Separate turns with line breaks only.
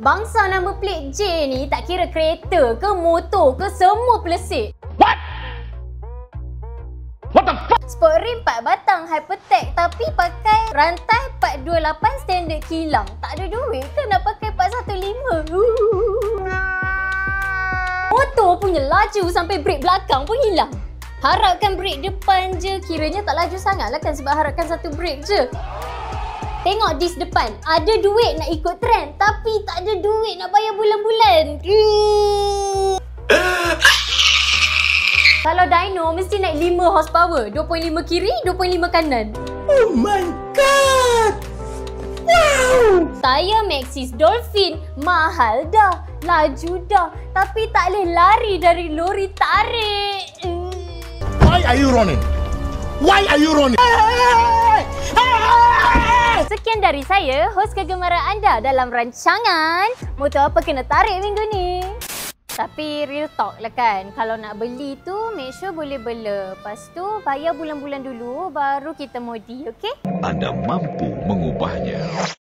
Bangsa nama plate J ni tak kira kereta ke motor ke semua pelesik.
What? What the fuck?
Sport rim 4 batang Hypertech tapi pakai rantai 428 standard kilang. Tak ada duit ke nak pakai 415? Motor punya laju sampai brek belakang pun hilang. Harapkan brek depan je, kiranya tak laju sangat lah kan sebab harapkan satu brek je. Tengok dis depan, ada duit nak ikut trend tapi tak ada duit nak bayar bulan-bulan. Kalau dyno mesti naik 5 horsepower, 2.5 kiri, 2.5 kanan.
Oh my god! Wow!
Tayar Maxxis Dolphin mahal dah, laju dah, tapi tak boleh lari dari lori tarik.
Why are you running? Why are you running?
Sekian dari saya, hos kegemaran anda dalam rancangan Motor Apa Kena Tarik minggu ni. Tapi real talk lah kan, kalau nak beli tu make sure boleh bela. Lepas tu bayar bulan-bulan dulu baru kita modi, okey?
Anda mampu mengubahnya.